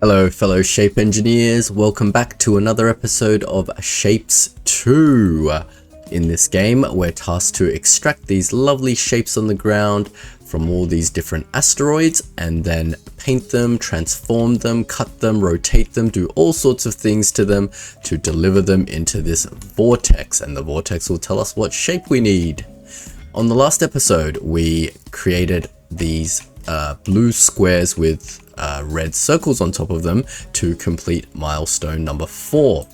Hello fellow shape engineers, welcome back to another episode of Shapes 2. In this game, we're tasked to extract these lovely shapes on the ground from all these different asteroids and then paint them, transform them, cut them, rotate them, do all sorts of things to them to deliver them into this vortex, and the vortex will tell us what shape we need. On the last episode, we created these blue squares with red circles on top of them to complete milestone number 4.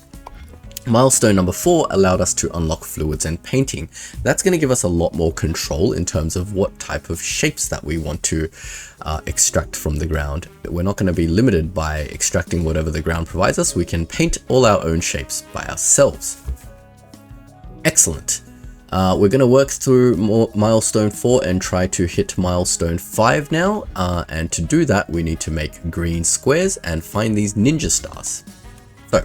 Milestone number 4 allowed us to unlock fluids and painting. That's going to give us a lot more control in terms of what type of shapes that we want to extract from the ground. We're not going to be limited by extracting whatever the ground provides us. We can paint all our own shapes by ourselves. Excellent. We're going to work through milestone 4 and try to hit milestone 5 now, and to do that we need to make green squares and find these ninja stars. So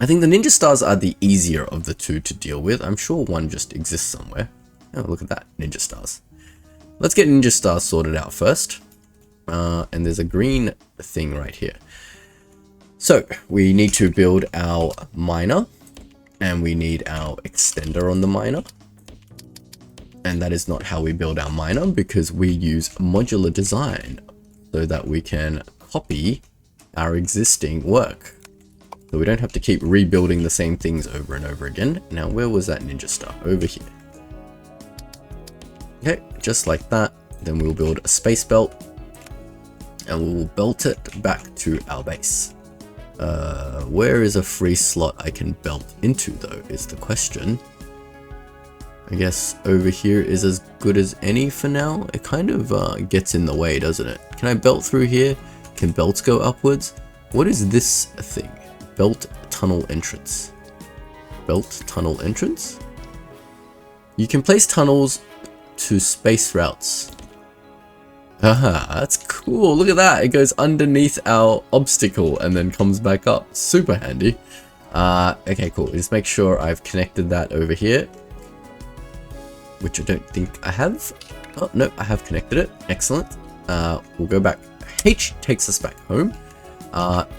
I think the ninja stars are the easier of the two to deal with. I'm sure one just exists somewhere. Oh, look at that, ninja stars. Let's get ninja stars sorted out first, and there's a green thing right here. So we need to build our miner. And we need our extender on the miner. And that is not how we build our miner, because we use modular design so that we can copy our existing work. So we don't have to keep rebuilding the same things over and over again. Now, where was that ninja star? Over here. Okay, just like that. Then we'll build a space belt and we'll belt it back to our base. Where is a free slot I can belt into though, is the question. I guess over here is as good as any for now. It kind of gets in the way, doesn't it? Can I belt through here? Can belts go upwards? What is this thing? Belt tunnel entrance. Belt tunnel entrance? You can place tunnels to space routes. Haha, that's cool. Look at that. It goes underneath our obstacle and then comes back up. Super handy. Okay, cool. Just make sure I've connected that over here, which I don't think I have. Oh, no, I have connected it. Excellent. We'll go back. H takes us back home.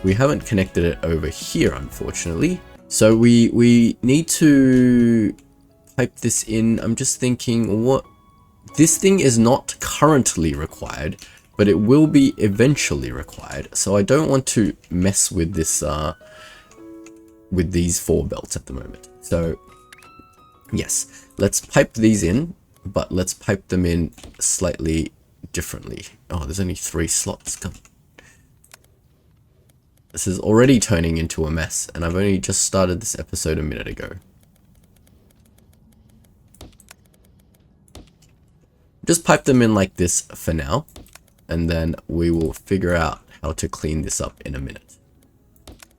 We haven't connected it over here, unfortunately. So we need to pipe this in. I'm just thinking what... This thing is not currently required, but it will be eventually required. So I don't want to mess with this, with these 4 belts at the moment. So yes, let's pipe these in, but let's pipe them in slightly differently. Oh, there's only 3 slots. Come on. This is already turning into a mess, and I've only just started this episode a minute ago. Just pipe them in like this for now, and then we will figure out how to clean this up in a minute.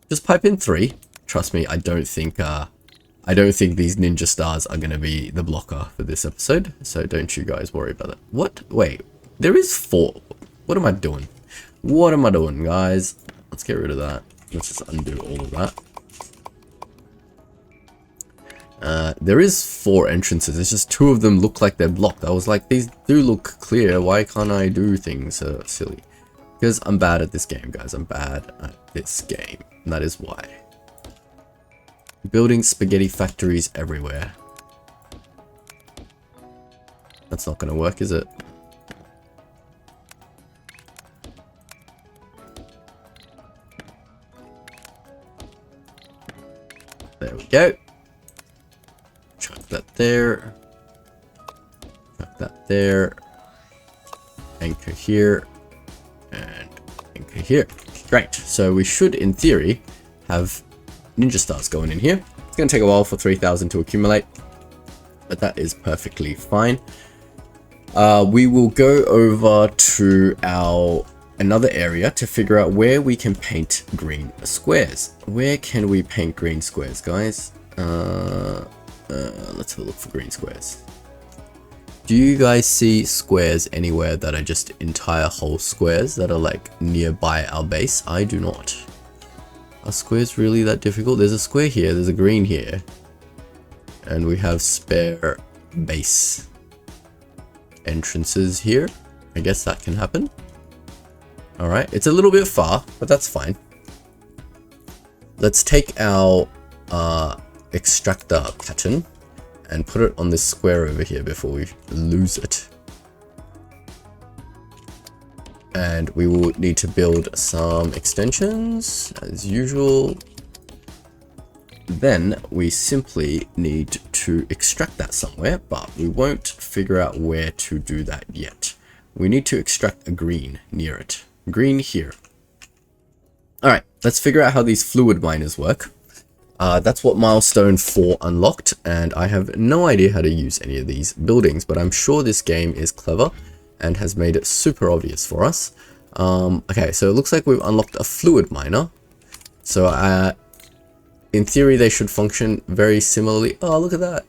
Just pipe in 3. Trust me, I don't think these ninja stars are going to be the blocker for this episode, so don't you guys worry about it. What? Wait, there is 4. What am I doing? What am I doing, guys? Let's get rid of that. Let's just undo all of that. There is 4 entrances. It's just 2 of them look like they're blocked. I was like, these do look clear. Why can't I do things silly? Because I'm bad at this game, guys. I'm bad at this game. And that is why. Building spaghetti factories everywhere. That's not going to work, is it? There we go. Chuck that there. Chuck that there. Anchor here. And anchor here. Great. So we should, in theory, have ninja stars going in here. It's going to take a while for 3,000 to accumulate, but that is perfectly fine. We will go over to another area to figure out where we can paint green squares. Where can we paint green squares, guys? Let's have a look for green squares. Do you guys see squares anywhere that are just entire whole squares that are like nearby our base? I do not. Are squares really that difficult? There's a square here, there's a green here, and we have spare base entrances here. I guess that can happen. All right, it's a little bit far, but that's fine. Let's take our extractor pattern and put it on this square over here before we lose it. And we will need to build some extensions as usual. Then we simply need to extract that somewhere, but we won't figure out where to do that yet. We need to extract a green near it. Green here. All right, let's figure out how these fluid miners work. That's what Milestone 4 unlocked, and I have no idea how to use any of these buildings, but I'm sure this game is clever and has made it super obvious for us. Okay, so it looks like we've unlocked a fluid miner. So in theory, they should function very similarly. Oh, look at that.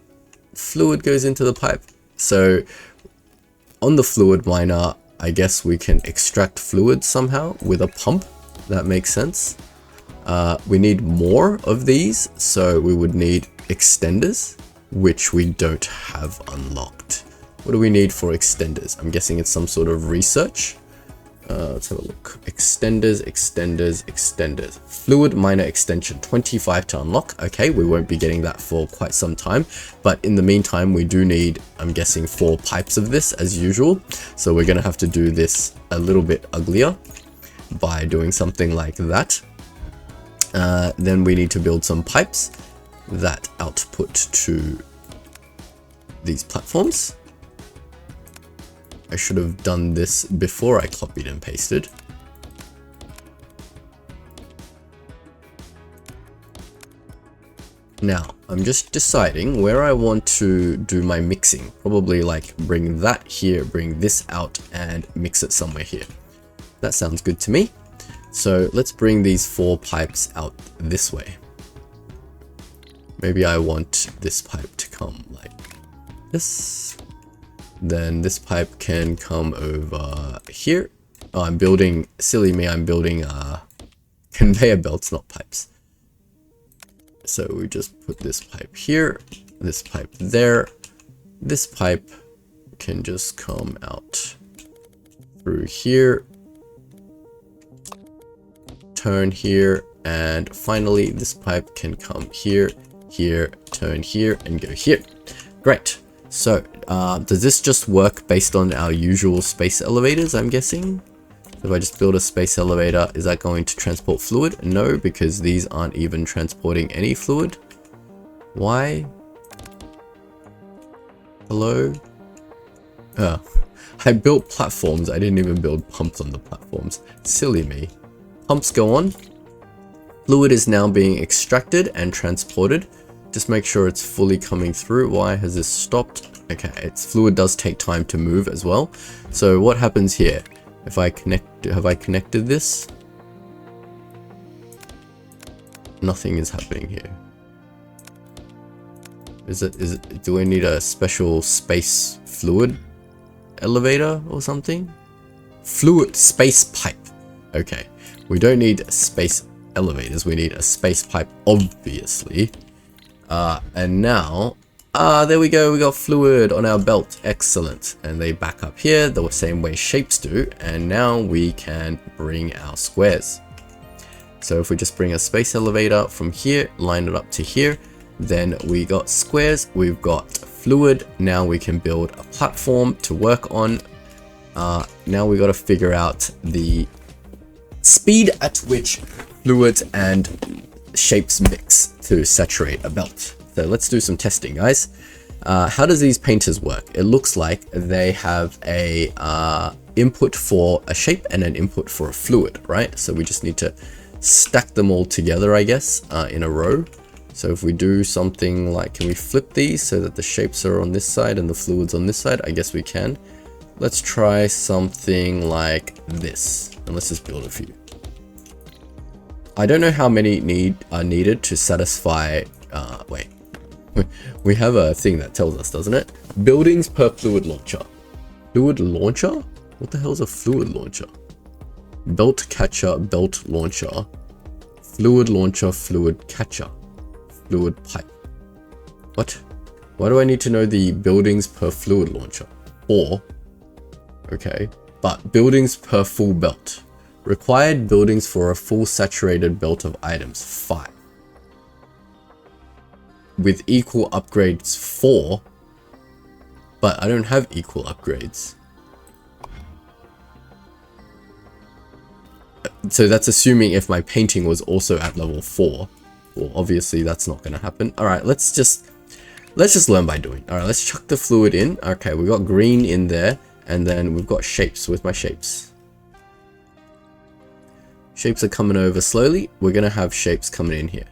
Fluid goes into the pipe. So on the fluid miner, I guess we can extract fluid somehow with a pump. That makes sense. We need more of these, so we would need extenders, which we don't have unlocked. What do we need for extenders? I'm guessing it's some sort of research. Let's have a look. Extenders, extenders, extenders. Fluid miner extension, 25 to unlock. Okay, we won't be getting that for quite some time, but in the meantime, we do need, I'm guessing, 4 pipes of this as usual. So we're gonna have to do this a little bit uglier by doing something like that. Then we need to build some pipes that output to these platforms. I should have done this before I copied and pasted. Now, I'm just deciding where I want to do my mixing. Probably like bring that here, bring this out, and mix it somewhere here. That sounds good to me. So let's bring these 4 pipes out this way. Maybe I want this pipe to come like this. Then this pipe can come over here. Oh, I'm building, silly me, I'm building conveyor belts, not pipes. So we just put this pipe here, this pipe there. This pipe can just come out through here, turn here, and finally this pipe can come here, here, turn here, and go here. Great. So does this just work based on our usual space elevators, I'm guessing? If I just build a space elevator, is that going to transport fluid? No, because these aren't even transporting any fluid. Why? Hello? Oh, I built platforms. I didn't even build pumps on the platforms. Silly me. Pumps go on. Fluid is now being extracted and transported. Just make sure it's fully coming through. Why has this stopped? Okay, fluid does take time to move as well. So what happens here? If I connect, have I connected this? Nothing is happening here. Do I need a special space fluid elevator or something? Fluid space pipe. Okay, we don't need space elevators. We need a space pipe, obviously. And now, there we go, we got fluid on our belt, excellent. And they back up here the same way shapes do, and now we can bring our squares. So if we just bring a space elevator from here, line it up to here, then we got squares, we've got fluid, now we can build a platform to work on. Now we got to figure out the speed at which fluids and shapes mix to saturate a belt. So let's do some testing, guys. How does these painters work? It looks like they have a input for a shape and an input for a fluid, right? So we just need to stack them all together, I guess, in a row. So if we do something like, can we flip these so that the shapes are on this side and the fluids on this side? I guess we can. Let's try something like this, and let's just build a few. I don't know how many are needed to satisfy, wait, we have a thing that tells us, doesn't it? Buildings per fluid launcher. Fluid launcher? What the hell is a fluid launcher? Belt catcher, belt launcher. Fluid launcher, fluid catcher. Fluid pipe. What? Why do I need to know the buildings per fluid launcher? Or, okay, but buildings per full belt. Required buildings for a full saturated belt of items, 5. With equal upgrades, 4. But I don't have equal upgrades. So that's assuming if my painting was also at level 4. Well, obviously that's not going to happen. Alright, let's just learn by doing. Alright, let's chuck the fluid in. Okay, we got green in there. And then we've got shapes. With my shapes? Shapes are coming over slowly. We're going to have shapes coming in here.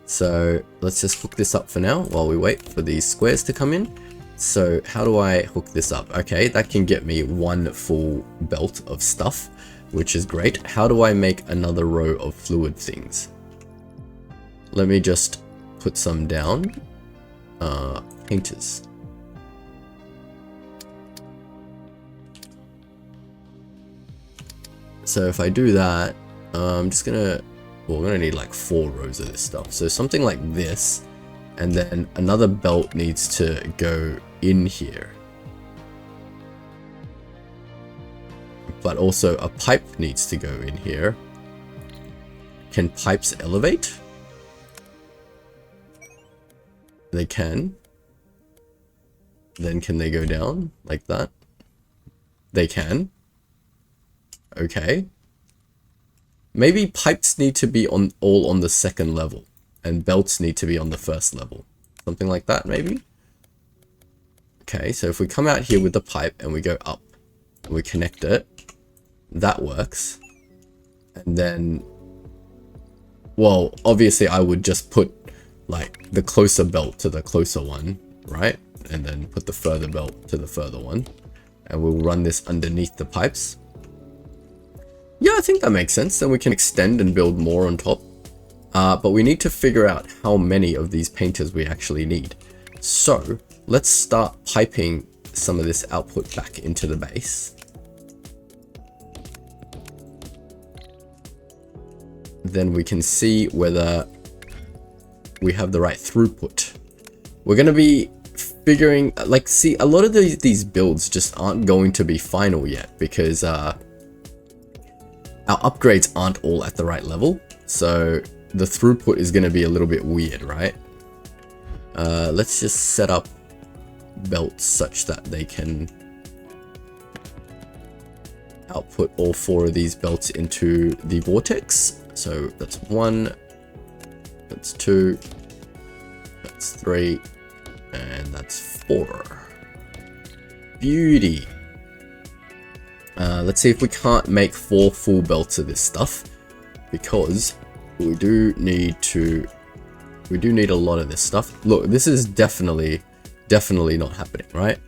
So let's just hook this up for now while we wait for these squares to come in. So how do I hook this up? Okay, that can get me 1 full belt of stuff, which is great. How do I make another row of fluid things? Let me just put some down. Painters. So if I do that, I'm just gonna, well, we're gonna need like 4 rows of this stuff. So something like this, and then another belt needs to go in here. But also a pipe needs to go in here. Can pipes elevate? They can. Then can they go down like that? They can. Okay. Maybe pipes need to be all on the 2nd level, and belts need to be on the 1st level. Something like that, maybe? Okay, so if we come out here with the pipe and we go up, and we connect it, that works. And then, well, obviously I would just put like the closer belt to the closer one, right? And then put the further belt to the further one. And we'll run this underneath the pipes. Yeah, I think that makes sense. Then we can extend and build more on top. But we need to figure out how many of these painters we actually need. So let's start piping some of this output back into the base. Then we can see whether we have the right throughput. We're going to be figuring, like, see, a lot of these builds just aren't going to be final yet because our upgrades aren't all at the right level. So the throughput is going to be a little bit weird, right? Let's just set up belts such that they can output all 4 of these belts into the vortex. So that's 1, that's 2, that's 3, and that's 4. Beauty. Let's see if we can't make 4 full belts of this stuff, because we do need a lot of this stuff. Look, this is definitely not happening, right?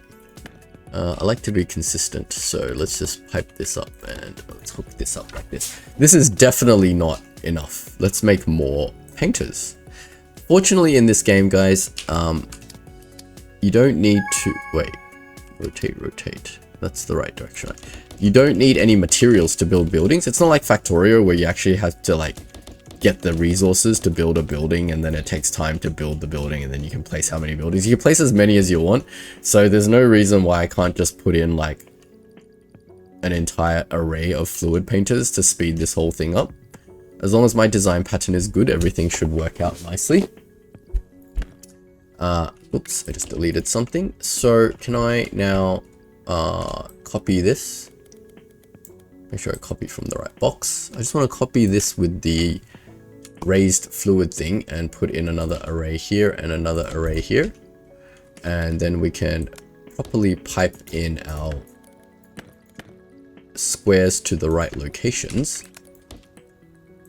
I like to be consistent, so let's just pipe this up and let's hook this up like this. This is definitely not enough. Let's make more painters. Fortunately in this game, guys, you don't need to, wait, rotate. That's the right direction. You don't need any materials to build buildings. It's not like Factorio where you actually have to like get the resources to build a building, and then it takes time to build the building, and then you can place how many buildings. You can place as many as you want. So there's no reason why I can't just put in like an entire array of fluid painters to speed this whole thing up. As long as my design pattern is good, everything should work out nicely. Oops, I just deleted something. So can I now copy this? Make sure I copy from the right box. I just want to copy this with the raised fluid thing and put in another array here and another array here. And then we can properly pipe in our squares to the right locations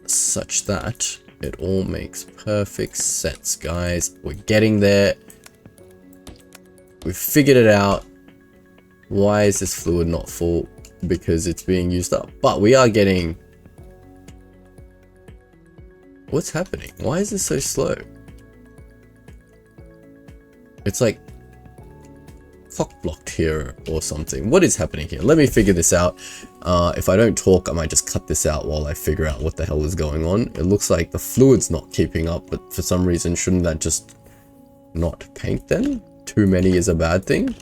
such that it all makes perfect sense, guys. We're getting there. We've figured it out. Why is this fluid not full? Because it's being used up. But we are getting... What's happening? Why is this so slow? It's like cock-blocked here or something. What is happening here? Let me figure this out. If I don't talk, I might just cut this out while I figure out what the hell is going on. It looks like the fluid's not keeping up, but for some reason, shouldn't that just not paint then? Too many is a bad thing?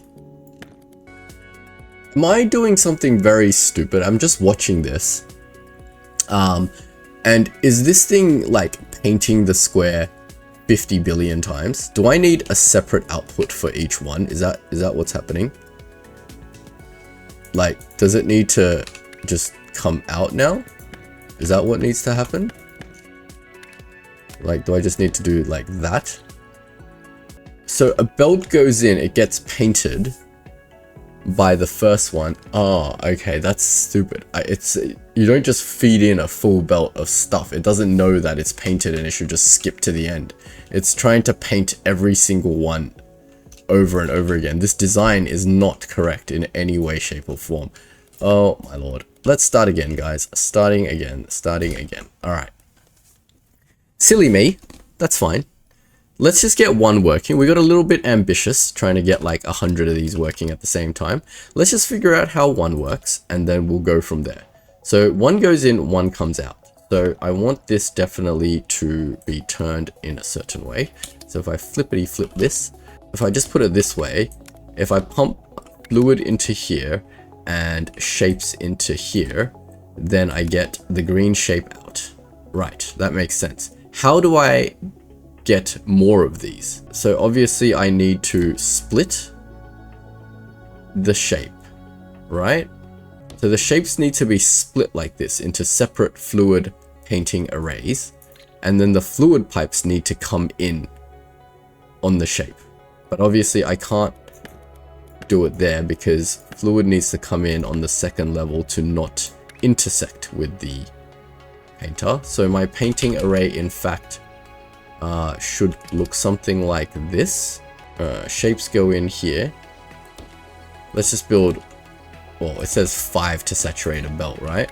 Am I doing something very stupid? I'm just watching this And is this thing like painting the square 50 billion times? Do I need a separate output for each one? Is that what's happening? Like, does it need to just come out now? Is that what needs to happen? Like, do I just need to do like that? So a belt goes in, it gets painted by the first one. Oh, okay, that's stupid. You don't just feed in a full belt of stuff. It doesn't know that it's painted and it should just skip to the end. It's trying to paint every single one over and over again. This design is not correct in any way, shape, or form. Oh my lord. Let's start again, guys. Starting again. All right. Silly me. That's fine. Let's just get one working. We got a little bit ambitious trying to get like 100 of these working at the same time. Let's just figure out how one works and then we'll go from there. So one goes in, one comes out. So I want this definitely to be turned in a certain way. So if I flippity flip this, if I just put it this way, if I pump fluid into here and shapes into here, then I get the green shape out. Right, that makes sense. How do I get more of these? So obviously I need to split the shape, right? So the shapes need to be split like this into separate fluid painting arrays, and then the fluid pipes need to come in on the shape. But obviously I can't do it there because fluid needs to come in on the second level to not intersect with the painter. So my painting array in fact should look something like this. Shapes go in here. Let's just build, well, it says 5 to saturate a belt, right?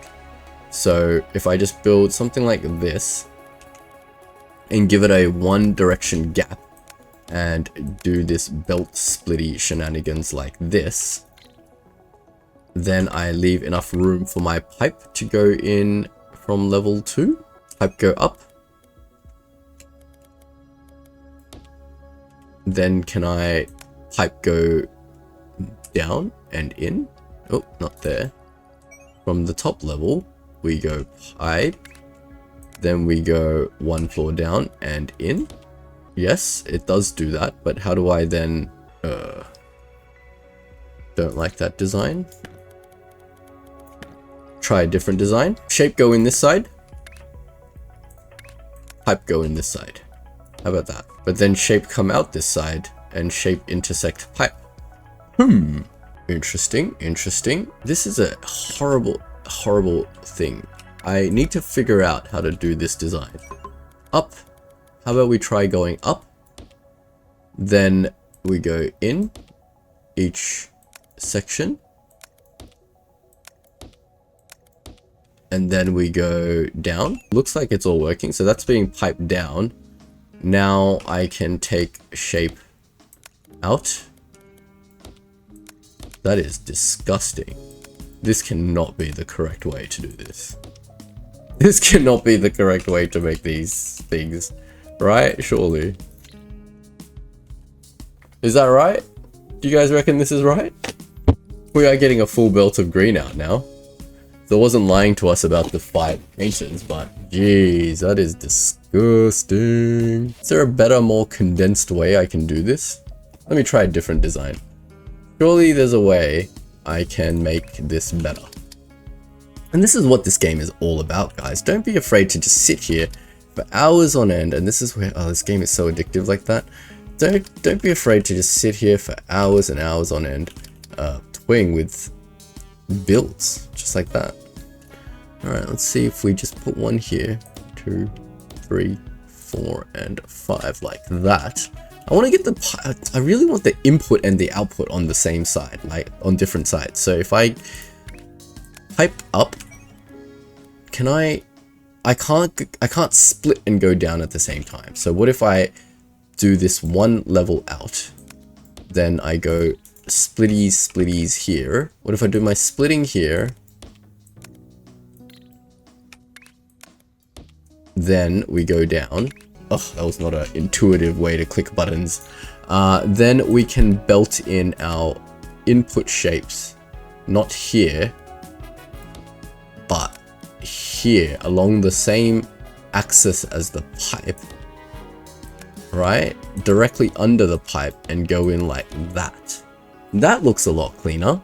So if I just build something like this and give it a one direction gap and do this belt splitty shenanigans like this, then I leave enough room for my pipe to go in from level 2. Pipe go up. Then can I pipe go down and in? Oh, not there. From the top level, we go pipe. Then we go one floor down and in. Yes, it does do that, but how do I then... don't like that design. Try a different design. Shape go in this side. Pipe go in this side. How about that? But then shape come out this side and shape intersect pipe. Interesting, interesting. This is a horrible, horrible thing. I need to figure out how to do this design. Up. How about we try going up? Then we go in each section. And then we go down. Looks like it's all working. So that's being piped down. Now I can take shape out. That is disgusting. This cannot be the correct way to do this. This cannot be the correct way to make these things, right? Surely. Is that right? Do you guys reckon this is right? We are getting a full belt of green out now. So it wasn't lying to us about the 5 painters, but geez, that is disgusting. Is there a better, more condensed way I can do this? Let me try a different design. Surely there's a way I can make this better. And this is what this game is all about, guys. Don't be afraid to just sit here for hours on end. And this is where, oh, this game is so addictive like that. Don't be afraid to just sit here for hours and hours on end, toying with builds, just like that. Alright, let's see if we just put one here, 2, 3, 4, and 5, like that. I want to get the, I really want the input and the output on the same side, like on different sides. So if I pipe up, can I can't split and go down at the same time. So what if I do this one level out, then I go splitties here. What if I do my splitting here, then we go down. Oh, that was not an intuitive way to click buttons. Then we can belt in our input shapes, not here, but here. here along the same axis as the pipe, right? Directly under the pipe and go in like that. That looks a lot cleaner.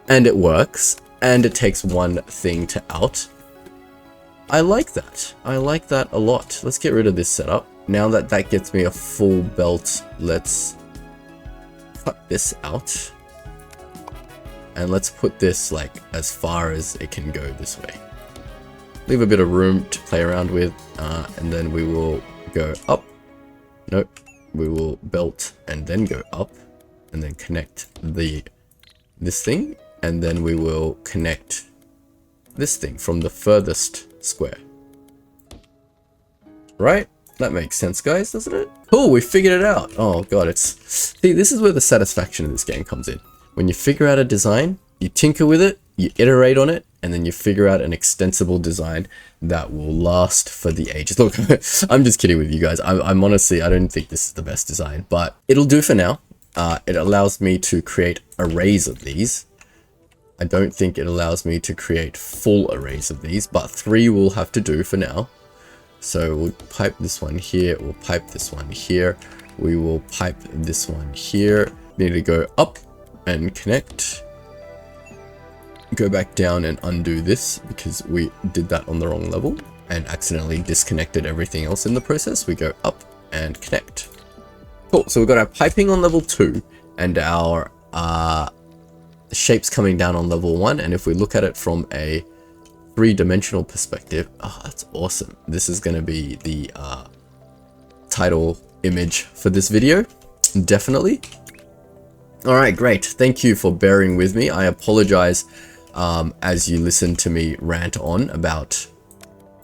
And it works. And it takes one thing to out. I like that. I like that a lot. Let's get rid of this setup. Now that that gets me a full belt, let's cut this out. And let's put this like as far as it can go this way. Leave a bit of room to play around with, and then we will go up. Nope. We will belt and then go up, and then connect this thing, and then we will connect this thing from the furthest square. Right? That makes sense, guys, doesn't it? Cool, we figured it out. Oh god, see, this is where the satisfaction of this game comes in. When you figure out a design, you tinker with it, you iterate on it, and then you figure out an extensible design that will last for the ages. Look, I'm just kidding with you guys. I'm honestly, I don't think this is the best design, but it'll do for now. It allows me to create arrays of these. I don't think it allows me to create full arrays of these, but 3 will have to do for now. So we'll pipe this one here, we'll pipe this one here, we will pipe this one here. Need to go up and connect. Go back down and undo this because we did that on the wrong level and accidentally disconnected everything else in the process. We go up and connect. Cool, so we've got our piping on level 2 and our shapes coming down on level 1, and if we look at it from a 3-dimensional perspective, oh, that's awesome. This is going to be the title image for this video, definitely. All right, great. Thank you for bearing with me. I apologize as you listen to me rant on about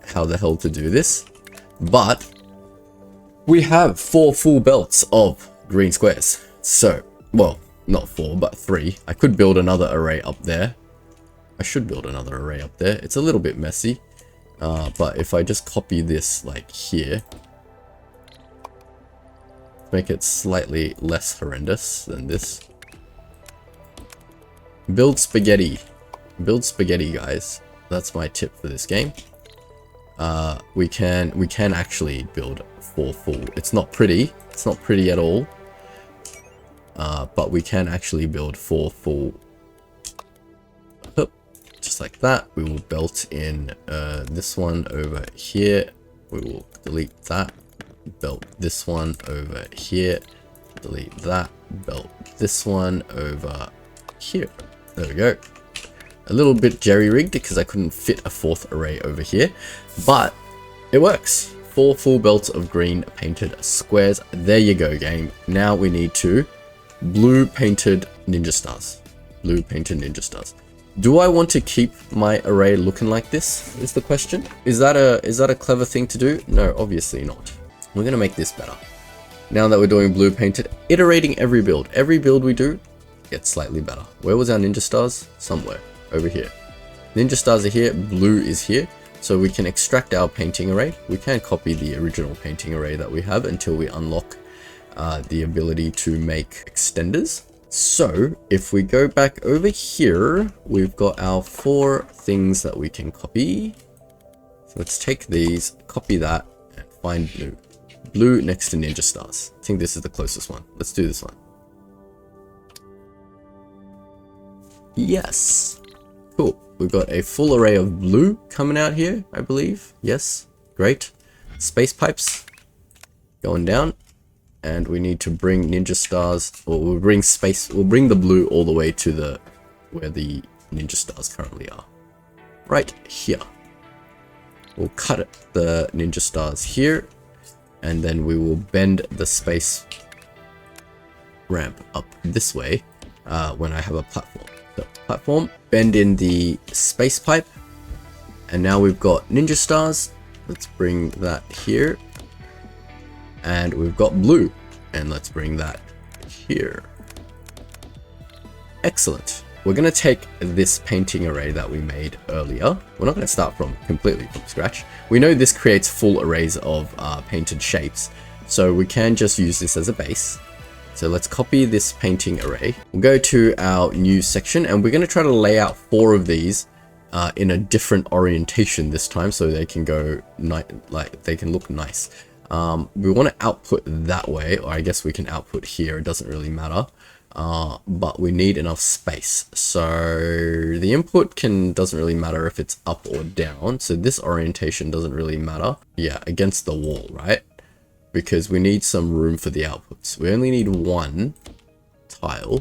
how the hell to do this, but we have 4 full belts of green squares. So, well, not 4, but 3. I could build another array up there. I should build another array up there. It's a little bit messy, but if I just copy this like here, make it slightly less horrendous than this. Build spaghetti. Build spaghetti, guys. That's my tip for this game. We can actually build 4 full. It's not pretty. It's not pretty at all. But we can actually build 4 full. Just like that. We will belt in this one over here. We will delete that. Belt this one over here. Delete that. Belt this one over here. There we go. A little bit jerry-rigged because I couldn't fit a 4th array over here, but it works. 4 full belts of green painted squares. There you go, game. Now we need to blue painted ninja stars. Blue painted ninja stars. Do I want to keep my array looking like this? Is the question. Is that a clever thing to do? No, obviously not. We're gonna make this better. Now that we're doing blue painted, iterating every build. Every build we do gets slightly better. Where was our ninja stars? Somewhere over here. Ninja stars are here. Blue is here. So we can extract our painting array. We can copy the original painting array that we have until we unlock the ability to make extenders. So if we go back over here, we've got our 4 things that we can copy. So let's take these, copy that, and find blue. Blue next to ninja stars. I think this is the closest one. Let's do this one. Yes. Cool. We've got a full array of blue coming out here, I believe. Yes. Great. Space pipes going down. And we need to bring ninja stars, or we'll bring the blue all the way to where the ninja stars currently are. Right here. We'll cut the ninja stars here, and then we will bend the space ramp up this way when I have a platform. So platform, bend in the space pipe, and now we've got ninja stars. Let's bring that here. And we've got blue, and let's bring that here. Excellent. We're going to take this painting array that we made earlier. We're not going to start completely from scratch. We know this creates full arrays of painted shapes, so we can just use this as a base. So let's copy this painting array. We'll go to our new section, and we're going to try to lay out 4 of these in a different orientation this time, so they can go like they can look nice. We want to output that way, or I guess we can output here, it doesn't really matter. But we need enough space, so the input doesn't really matter if it's up or down, so this orientation doesn't really matter. Yeah, against the wall, right? Because we need some room for the outputs. We only need one tile.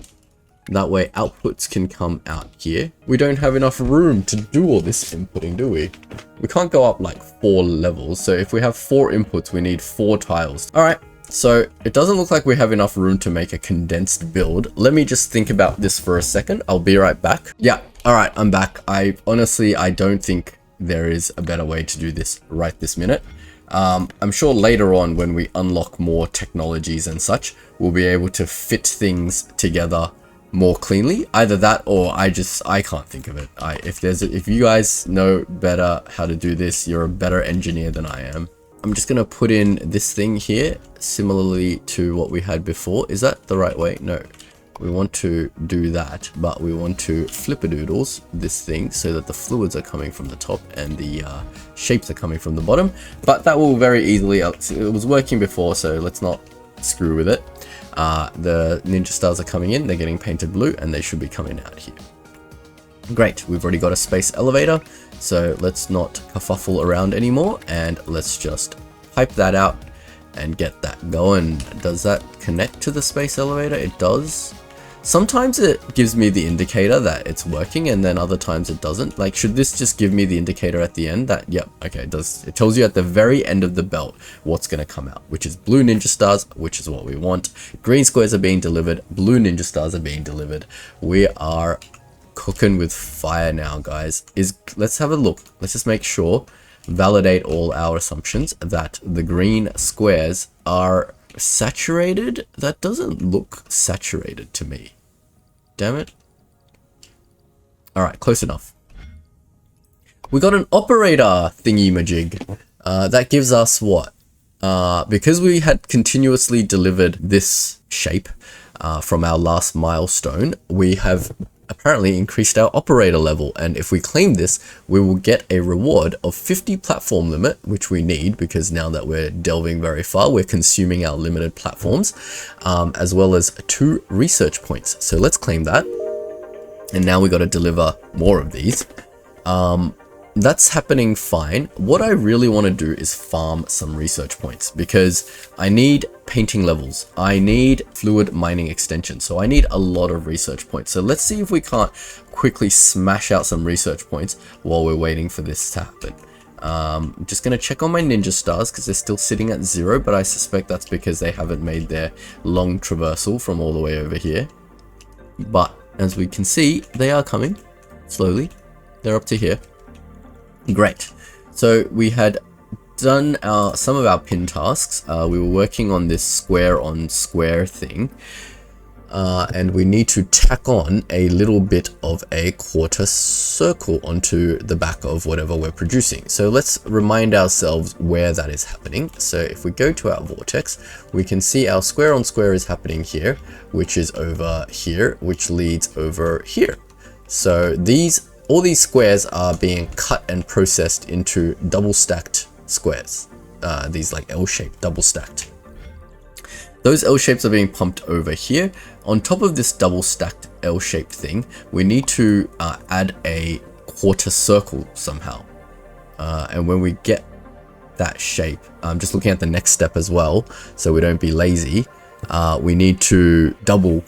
That way outputs can come out here. We don't have enough room to do all this inputting, do we? We can't go up like 4 levels, so if we have 4 inputs, we need 4 tiles. All right. So it doesn't look like we have enough room to make a condensed build. Let me just think about this for a second. I'll be right back. Yeah, all right, I'm back. I don't think there is a better way to do this right this minute. I'm sure later on when we unlock more technologies and such, we'll be able to fit things together more cleanly. Either that or I can't think of it. If you guys know better how to do this, you're a better engineer than I am. I'm just gonna put in this thing here, similarly to what we had before. Is that the right way? No. We want to do that, but we want to flip-a-doodles this thing so that the fluids are coming from the top and the shapes are coming from the bottom. But that will very easily, it was working before, so let's not screw with it. The ninja stars are coming in, they're getting painted blue, and they should be coming out here. Great, we've already got a space elevator. So let's not kerfuffle around anymore, and let's just pipe that out and get that going. Does that connect to the space elevator? It does. Sometimes it gives me the indicator that it's working, and then other times it doesn't. Like, should this just give me the indicator at the end that, yep, okay, it does. It tells you at the very end of the belt what's going to come out, which is blue ninja stars, which is what we want. Green squares are being delivered. Blue ninja stars are being delivered. We are cooking with fire now, guys. Let's have a look. Let's just make sure, validate all our assumptions that the green squares are saturated. That doesn't look saturated to me. Damn it. All right, close enough. We got an operator thingy-majig. That gives us what? Because we had continuously delivered this shape from our last milestone, we have apparently increased our operator level, and if we claim this, we will get a reward of 50 platform limit, which we need because now that we're delving very far, we're consuming our limited platforms, as well as 2 research points. So let's claim that, and now we got to deliver more of these. That's happening fine. What I really want to do is farm some research points because I need painting levels. I need fluid mining extensions. So I need a lot of research points. So let's see if we can't quickly smash out some research points while we're waiting for this to happen. I'm just going to check on my ninja stars because they're still sitting at 0, but I suspect that's because they haven't made their long traversal from all the way over here. But as we can see, they are coming slowly. They're up to here. Great. So we had done some of our pin tasks. We were working on this square on square thing, and we need to tack on a little bit of a quarter circle onto the back of whatever we're producing. So let's remind ourselves where that is happening. So if we go to our vortex, we can see our square on square is happening here, which is over here, which leads over here. So all these squares are being cut and processed into double stacked squares. These like L-shaped, double stacked. Those L-shapes are being pumped over here. On top of this double stacked L-shaped thing, we need to add a quarter circle somehow. And when we get that shape, I'm just looking at the next step as well, so we don't be lazy. We need to double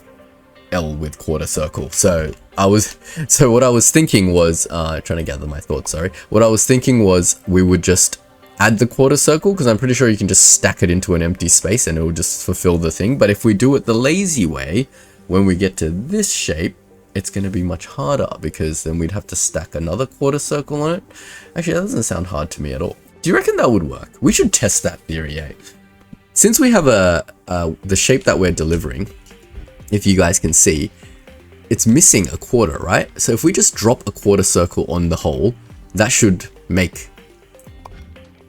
L with quarter circle. So what I was thinking was, trying to gather my thoughts, sorry. What I was thinking was we would just add the quarter circle, because I'm pretty sure you can just stack it into an empty space and it will just fulfill the thing. But if we do it the lazy way, when we get to this shape, it's going to be much harder because then we'd have to stack another quarter circle on it. Actually, that doesn't sound hard to me at all. Do you reckon that would work? We should test that theory, eh? Since we have the shape that we're delivering, if you guys can see, it's missing a quarter, right? So if we just drop a quarter circle on the hole, that should make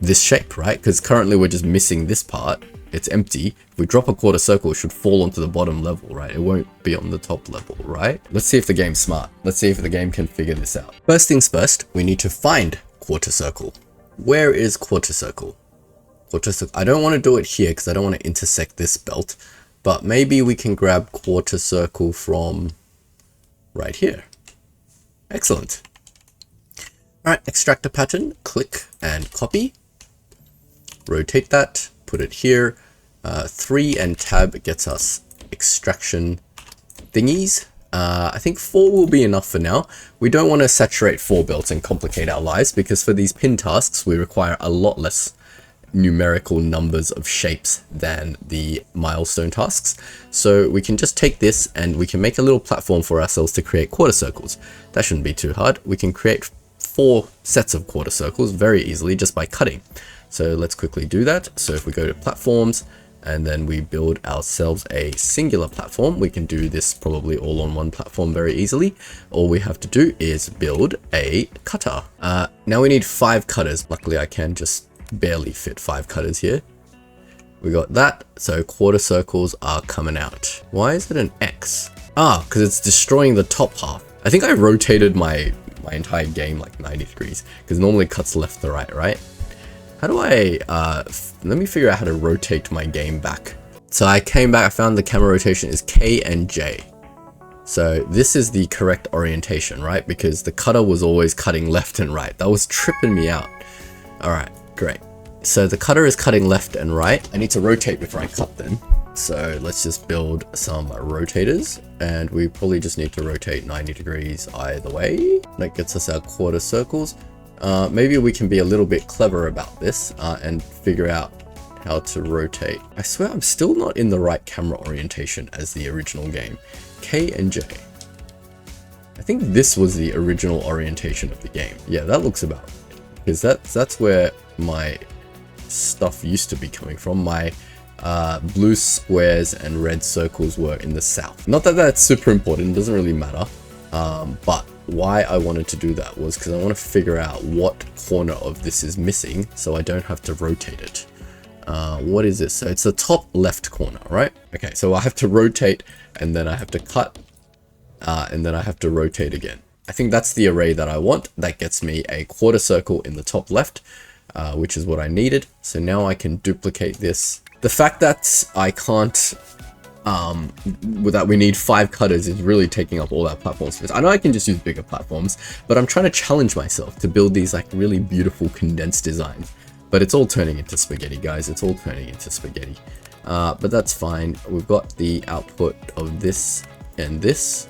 this shape, right? Because currently we're just missing this part. it's empty. If we drop a quarter circle, it should fall onto the bottom level, right? It won't be on the top level, right? Let's see if the game's smart. Let's see if the game can figure this out. First things first, we need to find quarter circle. Where is quarter circle? Quarter circle. I don't want to do it here because I don't want to intersect this belt, but maybe we can grab quarter circle from right here. Excellent. All right, extract a pattern, click and copy. Rotate that, put it here. 3 and tab gets us extraction thingies. I think 4 will be enough for now. We don't want to saturate 4 belts and complicate our lives, because for these pin tasks, we require a lot less numerical numbers of shapes than the milestone tasks. So we can just take this and we can make a little platform for ourselves to create quarter circles. That shouldn't be too hard. We can create 4 sets of quarter circles very easily just by cutting. So let's quickly do that. So if we go to platforms and then we build ourselves a singular platform, we can do this probably all on one platform very easily. All we have to do is build a cutter. Now we need 5 cutters. Luckily I can just barely fit 5 cutters here. We got that. So quarter circles are coming out. Why is it an X? Because it's destroying the top half. I think I rotated my entire game like 90 degrees, because normally it cuts left to right, right? How do I, let me figure out how to rotate my game back. So I came back, I found the camera rotation is K and J. So this is the correct orientation, right? Because the cutter was always cutting left and right. That was tripping me out. All right, great. So the cutter is cutting left and right. I need to rotate before I cut then. So let's just build some rotators, and we probably just need to rotate 90 degrees either way. That gets us our quarter circles. Maybe we can be a little bit clever about this and figure out how to rotate. I swear I'm still not in the right camera orientation as the original game. K and J. I think this was the original orientation of the game. Yeah, that looks about right, because that's where my stuff used to be coming from. My blue squares and red circles were in the south. Not that that's super important, it doesn't really matter, but why I wanted to do that was because I want to figure out what corner of this is missing so I don't have to rotate it. What is this? So it's the top left corner, right? Okay, so I have to rotate and then I have to cut and then I have to rotate again. I think that's the array that I want. That gets me a quarter circle in the top left, which is what I needed. So now I can duplicate this. The fact that I can't that we need 5 cutters is really taking up all our platform space. I know I can just use bigger platforms, but I'm trying to challenge myself to build these like really beautiful condensed designs. But it's all turning into spaghetti, guys. It's all turning into spaghetti. But that's fine. We've got the output of this and this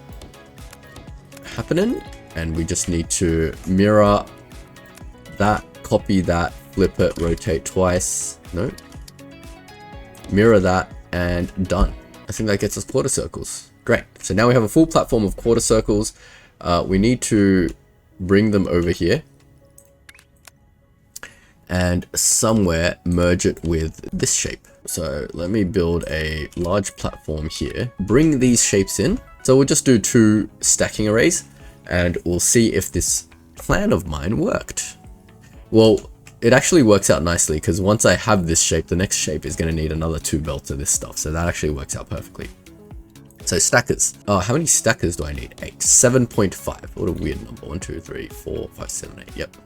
happening, and we just need to mirror that, copy that, flip it, rotate twice. No. Mirror that, and done. I think that gets us quarter circles. Great. So now we have a full platform of quarter circles. We need to bring them over here and somewhere merge it with this shape. So let me build a large platform here. Bring these shapes in. So we'll just do 2 stacking arrays and we'll see if this plan of mine worked. Well, it actually works out nicely because once I have this shape, the next shape is going to need another 2 belts of this stuff. So that actually works out perfectly. So stackers. Oh, how many stackers do I need? 8. 7.5. What a weird number. 1, 2, 3, 4, 5, 7, 8. Yep.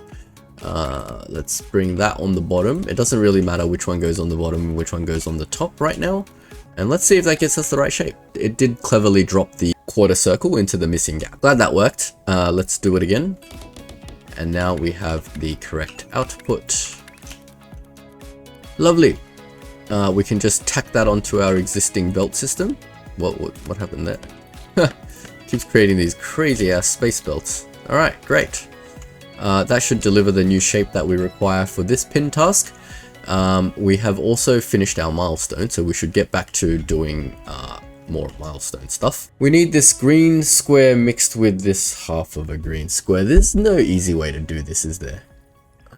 Let's bring that on the bottom. It doesn't really matter which one goes on the bottom and which one goes on the top right now. And let's see if that gets us the right shape. It did cleverly drop the quarter circle into the missing gap. Glad that worked. Let's do it again. And now we have the correct output. Lovely. We can just tack that onto our existing belt system. What happened there? Keeps creating these crazy ass space belts. All right, great. That should deliver the new shape that we require for this pin task. We have also finished our milestone, so we should get back to doing more milestone stuff. We need this green square mixed with this half of a green square. There's no easy way to do this, is there?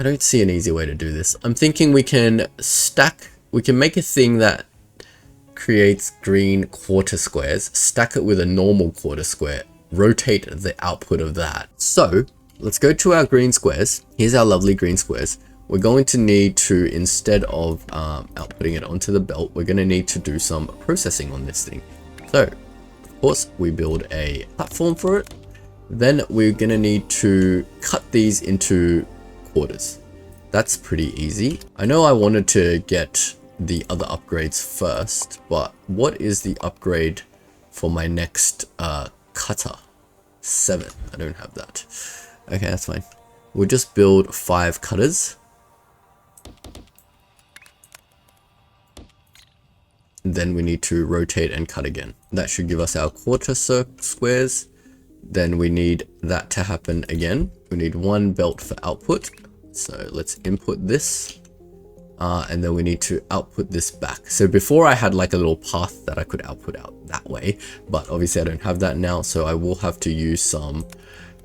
I don't see an easy way to do this. I'm thinking we can make a thing that creates green quarter squares, stack it with a normal quarter square, rotate the output of that. So let's go to our green squares. Here's our lovely green squares. we're going to need to, instead of outputting it onto the belt, we're going to need to do some processing on this thing. So, of course, we build a platform for it. Then we're going to need to cut these into quarters. That's pretty easy. I know I wanted to get the other upgrades first, but what is the upgrade for my next cutter? 7. I don't have that. Okay, that's fine. We'll just build 5 cutters. Then we need to rotate and cut again. That should give us our quarter squares. Then we need that to happen again. We need 1 belt for output. So let's input this. And then we need to output this back. So before I had like a little path that I could output out that way, but obviously I don't have that now. So I will have to use some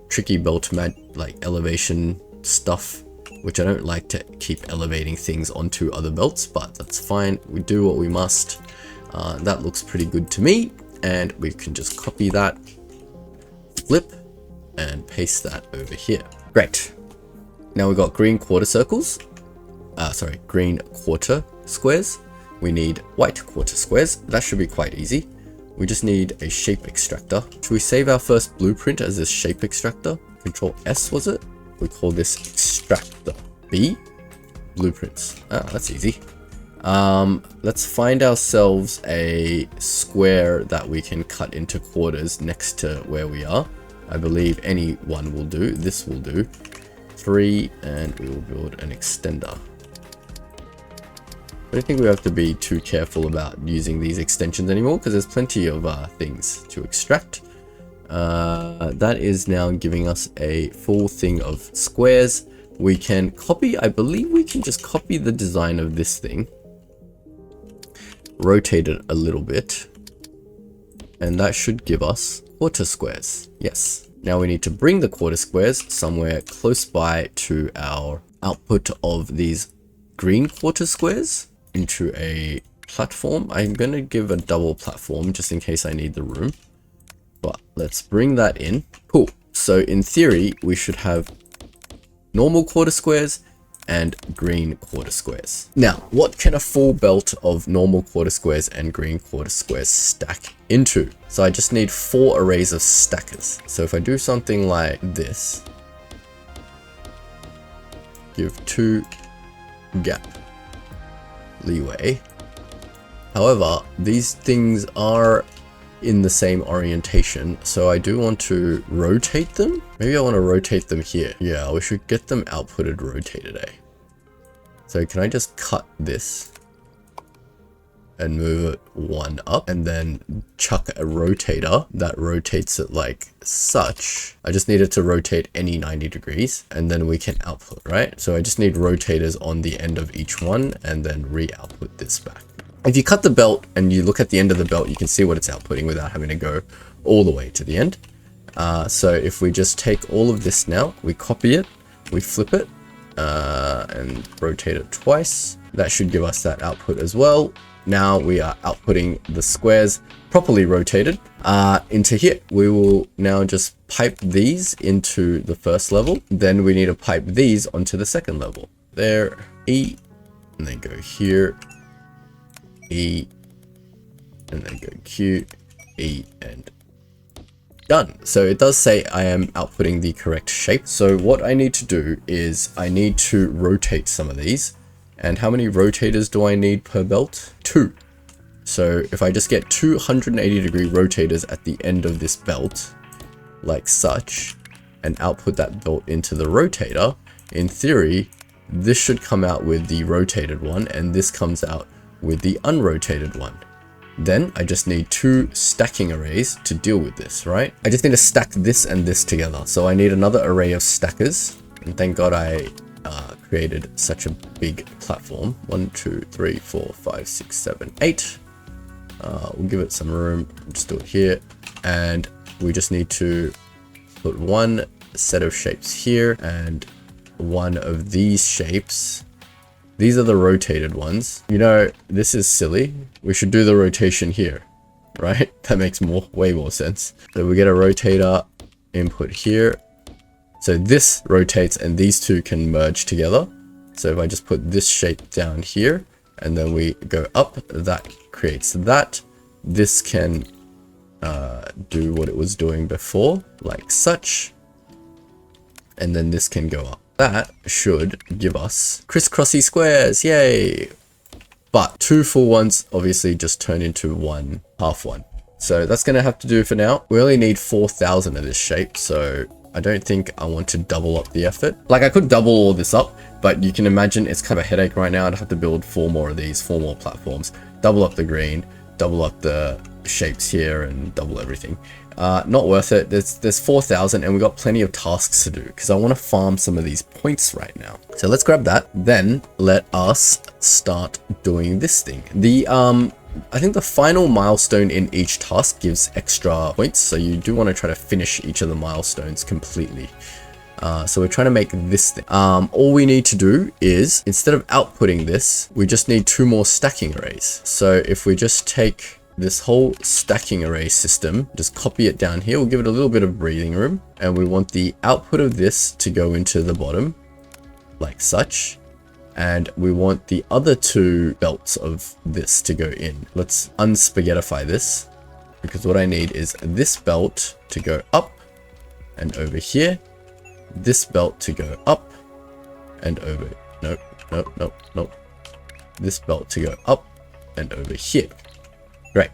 tricky belt like elevation stuff, which I don't like to keep elevating things onto other belts, but that's fine. We do what we must. That looks pretty good to me. And we can just copy that, flip, and paste that over here. Great. Now we've got green quarter circles. Green quarter squares. We need white quarter squares. That should be quite easy. We just need a shape extractor. Should we save our first blueprint as a shape extractor? Control S, was it? We call this extractor. B, blueprints. That's easy. Let's find ourselves a square that we can cut into quarters next to where we are. I believe any one will do. This will do. 3, and we will build an extender. I don't think we have to be too careful about using these extensions anymore because there's plenty of things to extract. That is now giving us a full thing of squares. We can copy, I believe we can just copy the design of this thing, rotate it a little bit, and that should give us quarter squares. Yes. Now we need to bring the quarter squares somewhere close by to our output of these green quarter squares into a platform. I'm going to give a double platform just in case I need the room. But let's bring that in. Cool. So in theory, we should have normal quarter squares and green quarter squares. Now, what can a full belt of normal quarter squares and green quarter squares stack into? So I just need 4 arrays of stackers. So if I do something like this, give 2 gap leeway. However, these things are in the same orientation, so I do want to rotate them. Maybe I want to rotate them here. Yeah, we should get them outputted rotated, eh? So can I just cut this and move it 1 up and then chuck a rotator that rotates it like such? I just need it to rotate any 90 degrees and then we can output, right? So I just need rotators on the end of each one and then re-output this back. If you cut the belt and you look at the end of the belt, you can see what it's outputting without having to go all the way to the end. So if we just take all of this now, we copy it, we flip it, and rotate it twice. That should give us that output as well. Now we are outputting the squares properly rotated into here. We will now just pipe these into the first level. Then we need to pipe these onto the second level. There, E, and then go here, E, and then go Q, E, and done. So it does say I am outputting the correct shape. So what I need to do is I need to rotate some of these. And how many rotators do I need per belt? 2. So if I just get 280 degree rotators at the end of this belt, like such, and output that belt into the rotator, in theory, this should come out with the rotated one, and this comes out with the unrotated one. Then I just need 2 stacking arrays to deal with this, right? I just need to stack this and this together. So I need another array of stackers. And thank God I created such a big platform. 1, 2, 3, 4, 5, 6, 7, 8. We'll give it some room. Just do it here. And we just need to put 1 set of shapes here and 1 of these shapes. These are the rotated ones. You know, this is silly. We should do the rotation here, right? That makes way more sense. So we get a rotator input here. So this rotates and these two can merge together. So if I just put this shape down here and then we go up, that creates that. This can do what it was doing before, like such. And then this can go up. That should give us crisscrossy squares, yay! But 2 full ones obviously just turn into 1 half one. So that's going to have to do for now. We only need 4,000 of this shape, so I don't think I want to double up the effort. Like, I could double all this up, but you can imagine it's kind of a headache right now. I'd have to build 4 more of these, 4 more platforms, double up the green, double up the shapes here, and double everything. Not worth it. There's 4,000 and we got plenty of tasks to do because I want to farm some of these points right now. So let's grab that. Then let us start doing this thing. I think the final milestone in each task gives extra points, so you do want to try to finish each of the milestones completely. So we're trying to make this thing. All we need to do is, instead of outputting this, we just need 2 more stacking arrays. So if we just take this whole stacking array system, just copy it down here, we'll give it a little bit of breathing room, and we want the output of this to go into the bottom, like such. And we want the other 2 belts of this to go in. Let's unspaghettify this, because what I need is this belt to go up and over here, this belt to go up and over, nope. This belt to go up and over here. Great.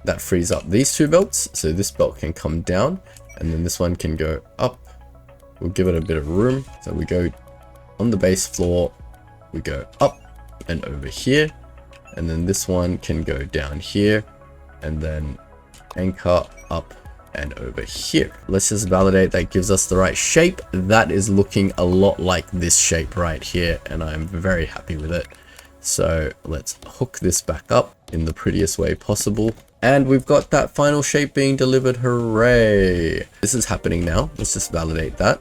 That frees up these 2 belts, so this belt can come down, and then this one can go up. We'll give it a bit of room, so we go on the base floor, we go up and over here, and then this one can go down here, and then anchor up and over here. Let's just validate that gives us the right shape. That is looking a lot like this shape right here, and I'm very happy with it. So let's hook this back up in the prettiest way possible. And we've got that final shape being delivered, hooray! This is happening now, let's just validate that.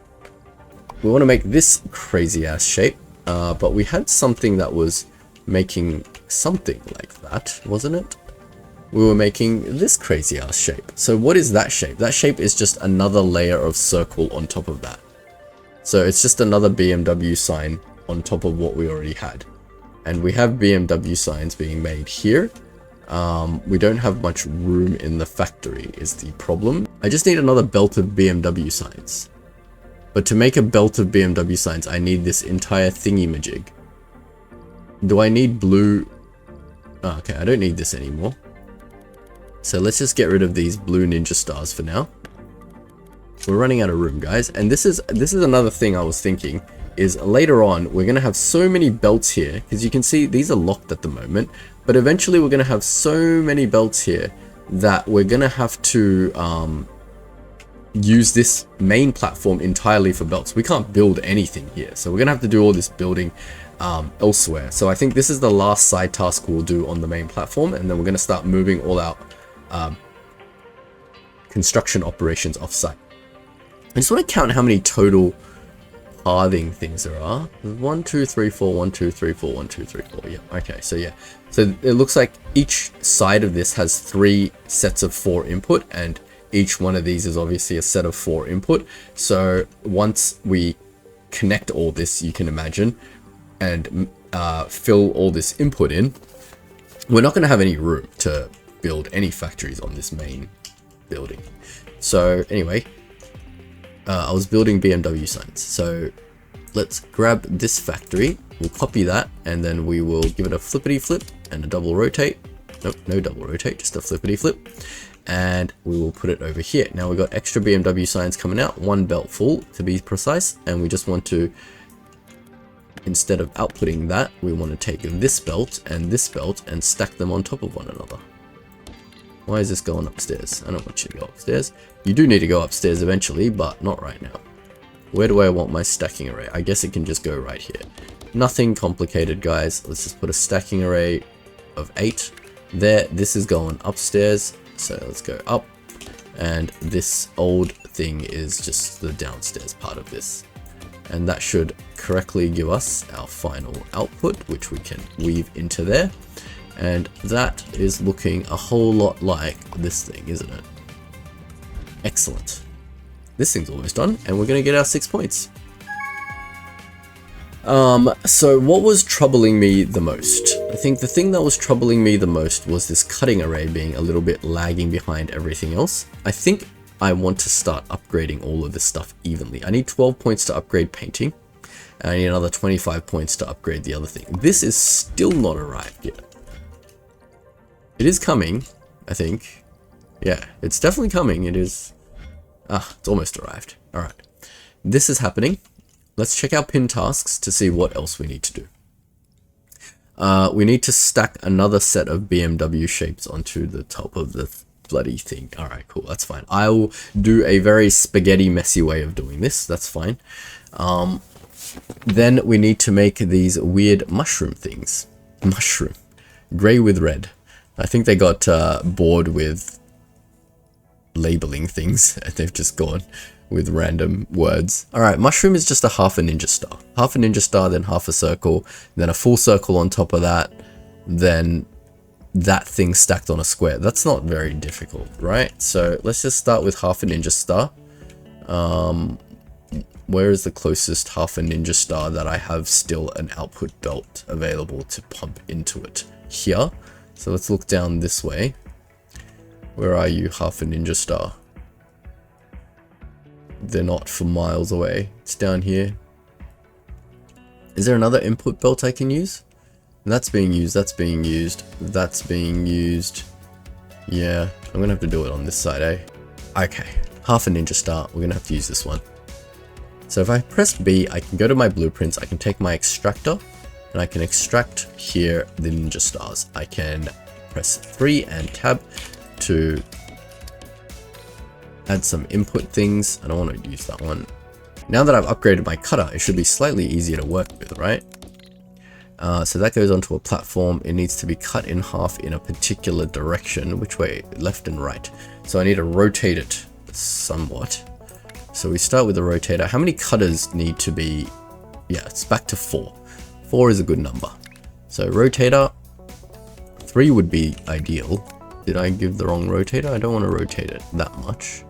We want to make this crazy ass shape, but we had something that was making something like that, wasn't it? We were making this crazy ass shape. So what is that shape? That shape is just another layer of circle on top of that. So it's just another BMW sign on top of what we already had. And we have BMW signs being made here. We don't have much room in the factory is the problem. I just need another belt of BMW signs. But to make a belt of BMW signs, I need this entire thingy-majig. Do I need blue? Oh, okay, I don't need this anymore. So let's just get rid of these blue ninja stars for now. We're running out of room, guys. And this is another thing I was thinking. Is later on we're going to have so many belts here, because you can see these are locked at the moment, but eventually we're going to have so many belts here that we're going to have to use this main platform entirely for belts. We can't build anything here, so we're going to have to do all this building elsewhere. So I think this is the last side task we'll do on the main platform, and then we're going to start moving all our construction operations off-site. I just want to count how many total pathing things there are. 1 2 3 4 1 2 3 4 1 2 3 4. Yeah, okay, so yeah, so it looks like each side of this has 3 sets of 4 input, and each one of these is obviously a set of 4 input. So once we connect all this, you can imagine, and fill all this input in, we're not going to have any room to build any factories on this main building. So anyway, I was building BMW signs, so let's grab this factory, we'll copy that, and then we will give it a flippity flip and a double rotate. Nope, no double rotate, just a flippity flip, and we will put it over here. Now we've got extra BMW signs coming out, 1 belt full to be precise, and we just want to, instead of outputting that, we want to take this belt and stack them on top of one another. Why is this going upstairs? I don't want you to go upstairs. You do need to go upstairs eventually, but not right now. Where do I want my stacking array? I guess it can just go right here. Nothing complicated, guys. Let's just put a stacking array of 8 there. This is going upstairs, so let's go up. And this old thing is just the downstairs part of this. And that should correctly give us our final output, which we can weave into there. And that is looking a whole lot like this thing, isn't it? Excellent. This thing's almost done, and we're going to get our 6 points. So what was troubling me the most? I think the thing that was troubling me the most was this cutting array being a little bit lagging behind everything else. I think I want to start upgrading all of this stuff evenly. I need 12 points to upgrade painting, and I need another 25 points to upgrade the other thing. This is still not arrived yet. It is coming, I think. Yeah, it's definitely coming. It is. It's almost arrived. All right. This is happening. Let's check our pin tasks to see what else we need to do. We need to stack another set of BMW shapes onto the top of the bloody thing. All right, cool. That's fine. I'll do a very spaghetti messy way of doing this. That's fine. Then we need to make these weird mushroom things. Mushroom. Gray with red. I think they got bored with labeling things and they've just gone with random words. All right, mushroom is just a half a ninja star. Half a ninja star, then half a circle, then a full circle on top of that, then that thing stacked on a square. That's not very difficult, right? So let's just start with half a ninja star. Where is the closest half a ninja star that I have still an output belt available to pump into it? Here. So let's look down this way. Where are you, half a ninja star? They're not for miles away. It's down here. Is there another input belt I can use? That's being used, that's being used, that's being used. Yeah, I'm gonna have to do it on this side, eh? Okay, half a ninja star, we're gonna have to use this one. So if I press B, I can go to my blueprints, I can take my extractor, and I can extract here the ninja stars. I can press 3 and tab to add some input things. I don't want to use that one. Now that I've upgraded my cutter, it should be slightly easier to work with, right? So that goes onto a platform. It needs to be cut in half in a particular direction. Which way? Left and right. So I need to rotate it somewhat. So we start with the rotator. How many cutters need to be? Yeah, it's back to 4. 4 is a good number. So rotator, 3 would be ideal. Did I give the wrong rotator? I don't want to rotate it that much.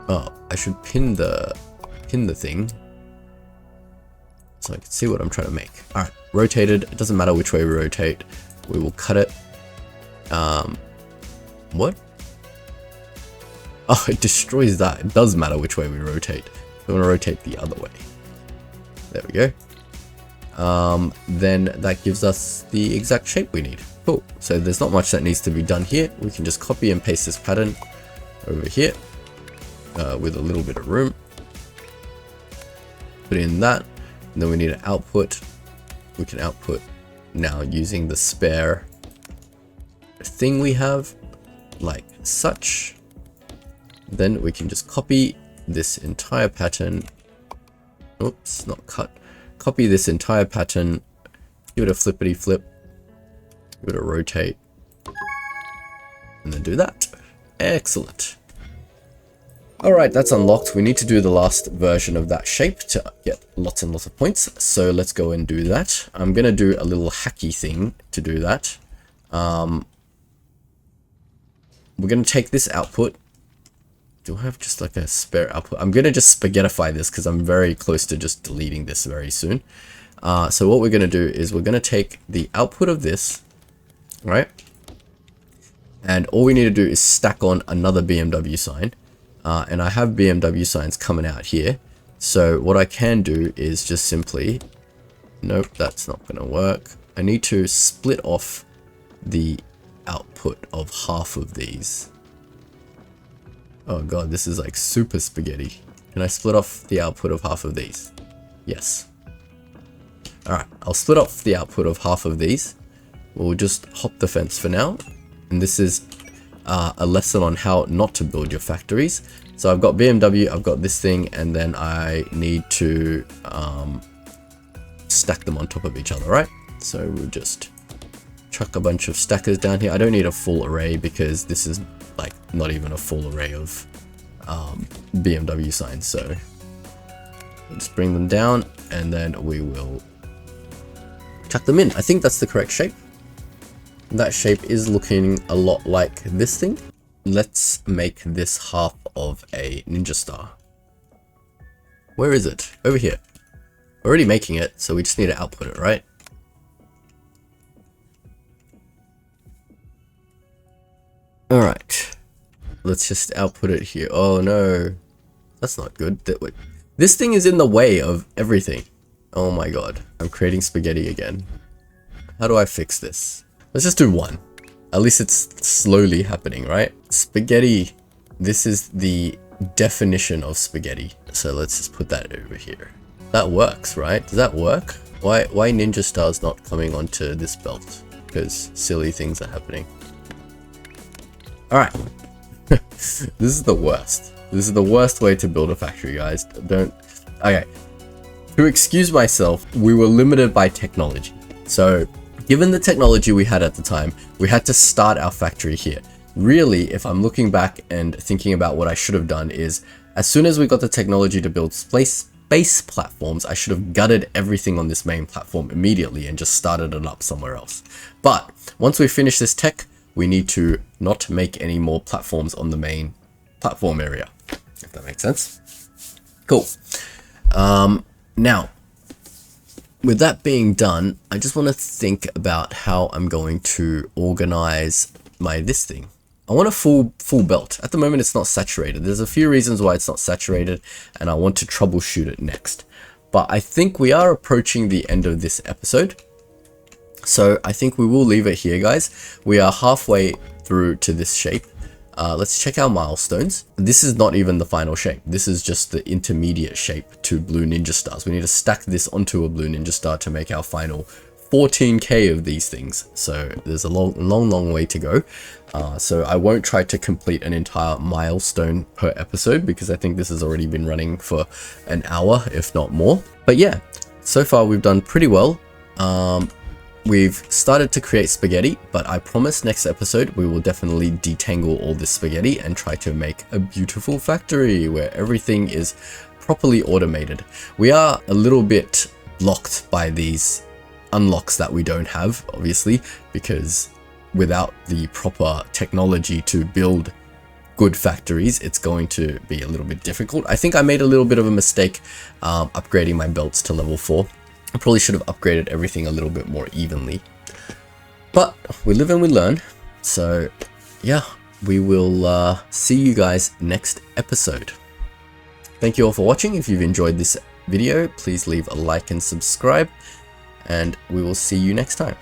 Oh, I should pin the thing so I can see what I'm trying to make. All right, rotated. It doesn't matter which way we rotate. We will cut it. What? Oh, it destroys that. It does matter which way we rotate. I want to rotate the other way. There we go. Then that gives us the exact shape we need. Cool. So there's not much that needs to be done here. We can just copy and paste this pattern over here with a little bit of room. Put in that. And then we need an output. We can output now using the spare thing we have, like such. Then we can just copy this entire pattern. Oops, not cut. Copy this entire pattern. Give it a flippity flip. Give it a rotate. And then do that. Excellent. Alright, that's unlocked. We need to do the last version of that shape to get lots and lots of points. So let's go and do that. I'm going to do a little hacky thing to do that. We're going to take this output. Do I have just like a spare output? I'm going to just spaghettify this because I'm very close to just deleting this very soon. So what we're going to do is we're going to take the output of this, right? And all we need to do is stack on another BMW sign. And I have BMW signs coming out here. So what I can do is just simply, nope, that's not going to work. I need to split off the output of half of these. Oh god, this is like super spaghetti. Can I split off the output of half of these? Yes. Alright, I'll split off the output of half of these. We'll just hop the fence for now. And this is a lesson on how not to build your factories. So I've got BMW, I've got this thing, and then I need to stack them on top of each other, right? So we'll just chuck a bunch of stackers down here. I don't need a full array because this is like not even a full array of BMW signs. So we'll just bring them down and then we will chuck them in. I think that's the correct shape. That shape is looking a lot like this thing. Let's make this half of a ninja star. Where is it? Over here. already making it, so we just need to output it, right? Alright. Let's just output it here. Oh no. That's not good. This thing is in the way of everything. Oh my god. I'm creating spaghetti again. How do I fix this? Let's just do one. At least it's slowly happening, right? Spaghetti. This is the definition of spaghetti. So let's just put that over here. That works, right? Does that work? Why ninja stars not coming onto this belt? Because silly things are happening. Alright. This is the worst. This is the worst way to build a factory, guys. Don't... Okay. To excuse myself, we were limited by technology. So, given the technology we had at the time, we had to start our factory here. Really, if I'm looking back and thinking about what I should have done is, as soon as we got the technology to build space platforms, I should have gutted everything on this main platform immediately and just started it up somewhere else. But, once we finish this tech, we need to not make any more platforms on the main platform area, if that makes sense. Cool. Now, with that being done, I just want to think about how I'm going to organize this thing. I want a full belt. At the moment, it's not saturated. There's a few reasons why it's not saturated, and I want to troubleshoot it next. But I think we are approaching the end of this episode. So I think we will leave it here, guys. We are halfway through to this shape. Let's check our milestones. This is not even the final shape. This is just the intermediate shape to blue ninja stars. We need to stack this onto a blue ninja star to make our final 14k of these things. So there's a long way to go. So I won't try to complete an entire milestone per episode because I think this has already been running for an hour, if not more. But yeah, so far we've done pretty well. We've started to create spaghetti, but I promise next episode we will definitely detangle all this spaghetti and try to make a beautiful factory where everything is properly automated. We are a little bit blocked by these unlocks that we don't have, obviously, because without the proper technology to build good factories, it's going to be a little bit difficult. I think I made a little bit of a mistake upgrading my belts to level 4. I probably should have upgraded everything a little bit more evenly. But we live and we learn. So yeah, we will see you guys next episode. Thank you all for watching. If you've enjoyed this video, please leave a like and subscribe. And we will see you next time.